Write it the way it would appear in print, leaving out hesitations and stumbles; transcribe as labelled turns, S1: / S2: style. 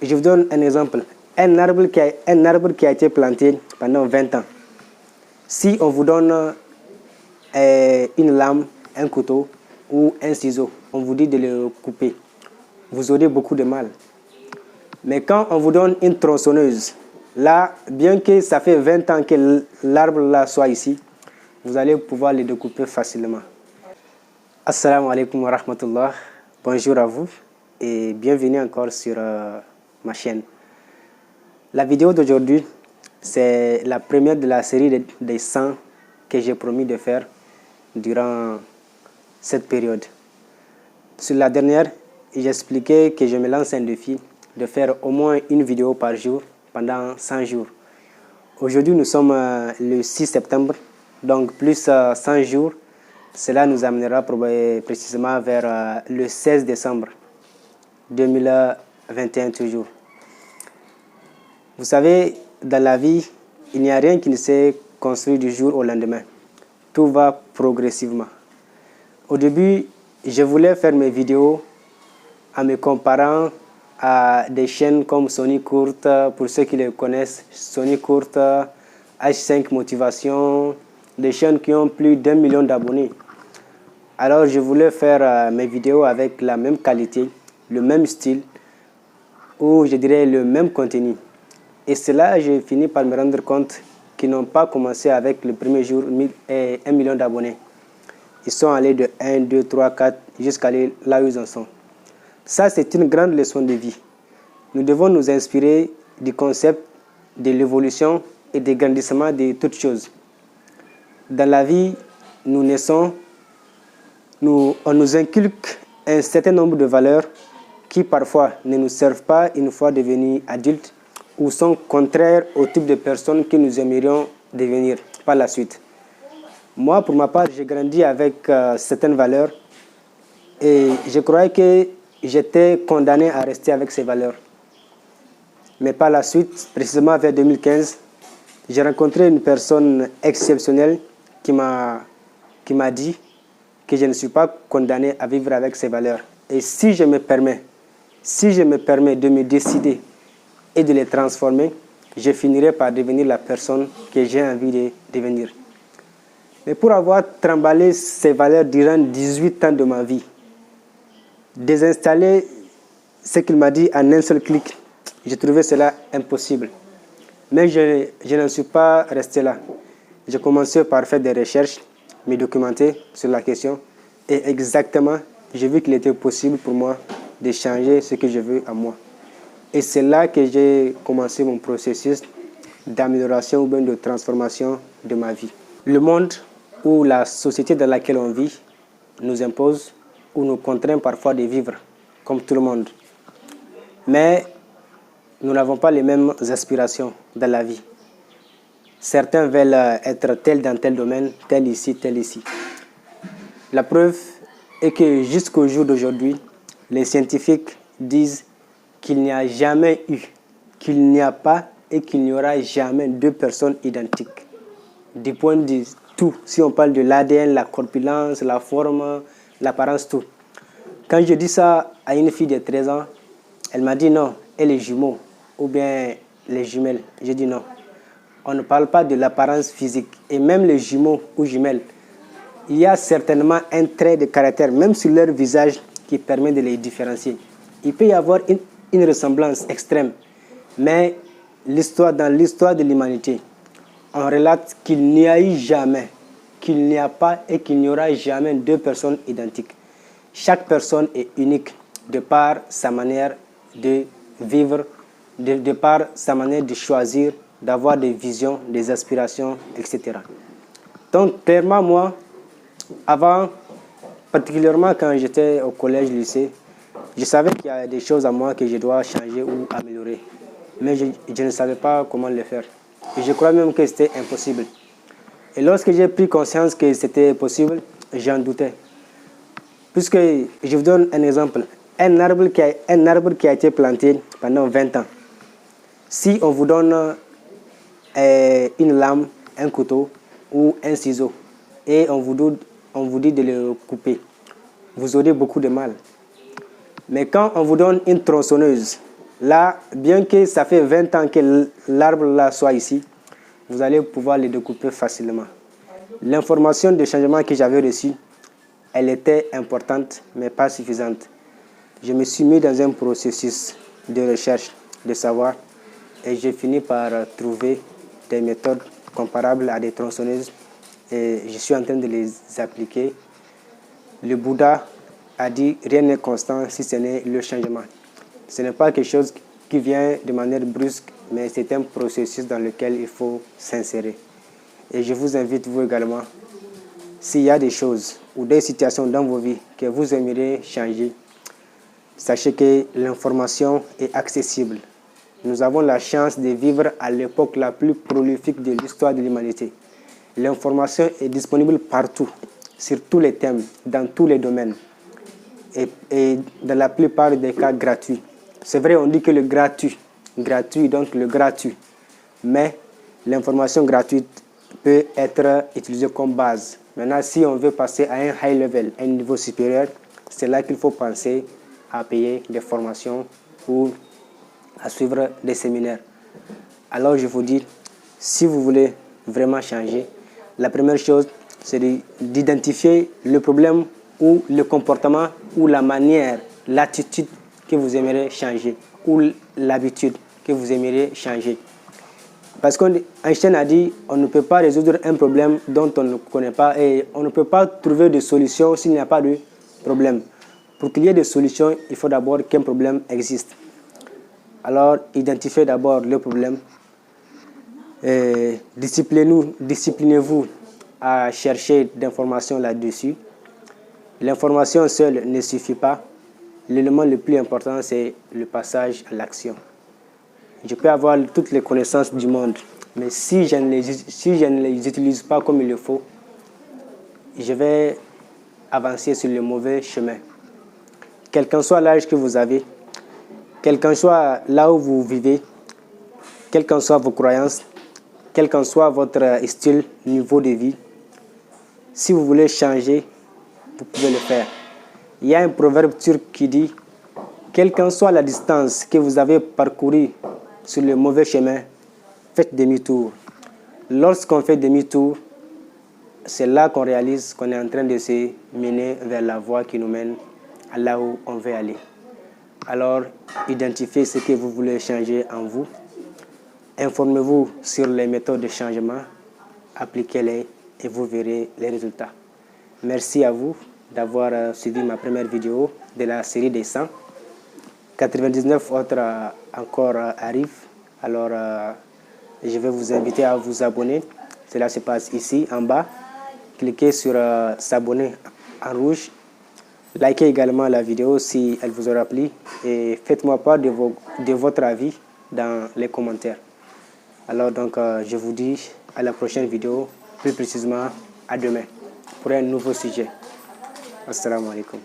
S1: Je vous donne un exemple. Un arbre qui a été planté pendant 20 ans. Si on vous donne une lame, un couteau ou un ciseau, on vous dit de le couper, vous aurez beaucoup de mal. Mais quand on vous donne une tronçonneuse, là, bien que ça fait 20 ans que l'arbre là soit ici, vous allez pouvoir le découper facilement. Assalamu alaikum wa rahmatullah. Bonjour à vous et bienvenue encore sur ma chaîne. La vidéo d'aujourd'hui, c'est la première de la série des 100 que j'ai promis de faire durant cette période. Sur la dernière, j'expliquais que je me lance un défi de faire au moins une vidéo par jour pendant 100 jours. Aujourd'hui, nous sommes le 6 septembre, donc plus 100 jours. Cela nous amènera précisément vers le 16 décembre 2021 toujours. Vous savez, dans la vie, il n'y a rien qui ne s'est construit du jour au lendemain. Tout va progressivement. Au début, je voulais faire mes vidéos en me comparant à des chaînes comme Sony Courte, pour ceux qui les connaissent, Sony Courte, H5 Motivation, des chaînes qui ont plus d'1 million d'abonnés. Alors je voulais faire mes vidéos avec la même qualité, le même style, ou je dirais le même contenu. Et cela, j'ai fini par me rendre compte qu'ils n'ont pas commencé avec le premier jour 1 million d'abonnés. Ils sont allés de 1, 2, 3, 4 jusqu'à là où ils en sont. Ça, c'est une grande leçon de vie. Nous devons nous inspirer du concept de l'évolution et du grandissement de toutes choses. Dans la vie, nous naissons, on nous inculque un certain nombre de valeurs qui parfois ne nous servent pas une fois devenus adultes ou sont contraires au type de personnes que nous aimerions devenir par la suite. Moi, pour ma part, j'ai grandi avec certaines valeurs et je croyais que j'étais condamné à rester avec ces valeurs. Mais par la suite, précisément vers 2015, j'ai rencontré une personne exceptionnelle qui m'a dit que je ne suis pas condamné à vivre avec ces valeurs. Et si je me permets de me décider et de les transformer, je finirai par devenir la personne que j'ai envie de devenir. Mais pour avoir trimballé ces valeurs durant 18 ans de ma vie, désinstaller ce qu'il m'a dit en un seul clic, j'ai trouvé cela impossible. Mais je n'en suis pas resté là. J'ai commencé par faire des recherches, me documenter sur la question et exactement, j'ai vu qu'il était possible pour moi de changer ce que je veux à moi. Et c'est là que j'ai commencé mon processus d'amélioration ou bien de transformation de ma vie. Le monde ou la société dans laquelle on vit nous impose ou nous contraint parfois de vivre comme tout le monde. Mais nous n'avons pas les mêmes aspirations dans la vie. Certains veulent être tel dans tel domaine, tel ici, tel ici. La preuve est que jusqu'au jour d'aujourd'hui, les scientifiques disent qu'il n'y a jamais eu, qu'il n'y a pas et qu'il n'y aura jamais deux personnes identiques. Du point de vue tout, si on parle de l'ADN, la corpulence, la forme, l'apparence, tout. Quand je dis ça à une fille de 13 ans, elle m'a dit non, elle est jumeau ou bien les jumelles. J'ai dit non. On ne parle pas de l'apparence physique. Et même les jumeaux ou jumelles, il y a certainement un trait de caractère, même sur leur visage, qui permet de les différencier. Il peut y avoir une ressemblance extrême. Mais dans l'histoire de l'humanité, on relate qu'il n'y a eu jamais, qu'il n'y a pas et qu'il n'y aura jamais deux personnes identiques. Chaque personne est unique de par sa manière de vivre, de par sa manière de choisir, d'avoir des visions, des aspirations, etc. Donc, clairement, moi, avant, particulièrement quand j'étais au collège, lycée, je savais qu'il y a des choses à moi que je dois changer ou améliorer. Mais je ne savais pas comment le faire. Et je crois même que c'était impossible. Et lorsque j'ai pris conscience que c'était possible, j'en doutais. Puisque, je vous donne un exemple. Un arbre qui a été planté pendant 20 ans. Si on vous donne une lame, un couteau ou un ciseau et on vous dit de le couper, vous aurez beaucoup de mal. Mais quand on vous donne une tronçonneuse, Là, bien que ça fait 20 ans que l'arbre là soit ici, vous allez pouvoir le découper facilement. L'information de changement que j'avais reçue, elle était importante, mais pas suffisante. Je me suis mis dans un processus de recherche, de savoir, et j'ai fini par trouver des méthodes comparables à des tronçonneuses et je suis en train de les appliquer. Le Bouddha a dit rien n'est constant si ce n'est le changement. Ce n'est pas quelque chose qui vient de manière brusque, mais c'est un processus dans lequel il faut s'insérer. Et je vous invite, vous également, s'il y a des choses ou des situations dans vos vies que vous aimeriez changer, sachez que l'information est accessible. Nous avons la chance de vivre à l'époque la plus prolifique de l'histoire de l'humanité. L'information est disponible partout, sur tous les thèmes, dans tous les domaines et dans la plupart des cas gratuits. C'est vrai, on dit que le gratuit, donc le gratuit, mais l'information gratuite peut être utilisée comme base. Maintenant, si on veut passer à un high level, un niveau supérieur, c'est là qu'il faut penser à payer des formations ou à suivre des séminaires. Alors je vous dis, si vous voulez vraiment changer, la première chose, c'est d'identifier le problème ou le comportement ou la manière, l'attitude que vous aimeriez changer ou l'habitude que vous aimeriez changer. Parce qu'Einstein a dit, on ne peut pas résoudre un problème dont on ne connaît pas et on ne peut pas trouver de solution s'il n'y a pas de problème. Pour qu'il y ait des solutions, il faut d'abord qu'un problème existe. Alors, identifiez d'abord le problème. Disciplinez-vous à chercher d'informations là-dessus. L'information seule ne suffit pas. L'élément le plus important, c'est le passage à l'action. Je peux avoir toutes les connaissances du monde, mais si je ne les utilise pas comme il le faut, je vais avancer sur le mauvais chemin. Quel qu'en soit l'âge que vous avez, quel qu'en soit là où vous vivez, quelles qu'en soient vos croyances, quel qu'en soit votre style, niveau de vie, si vous voulez changer, vous pouvez le faire. Il y a un proverbe turc qui dit « Quelle qu'en soit la distance que vous avez parcourue sur le mauvais chemin, faites demi-tour. » Lorsqu'on fait demi-tour, c'est là qu'on réalise qu'on est en train de se mener vers la voie qui nous mène à là où on veut aller. Alors, identifiez ce que vous voulez changer en vous. Informez-vous sur les méthodes de changement, appliquez-les et vous verrez les résultats. Merci à vous d'avoir suivi ma première vidéo de la série des 100. 99 autres encore arrivent. Alors, je vais vous inviter à vous abonner. Cela se passe ici, en bas. Cliquez sur s'abonner en rouge. Likez également la vidéo si elle vous aura plu. Et faites-moi part de votre avis dans les commentaires. Alors donc, je vous dis à la prochaine vidéo, plus précisément à demain, pour un nouveau sujet. Assalamu alaikum.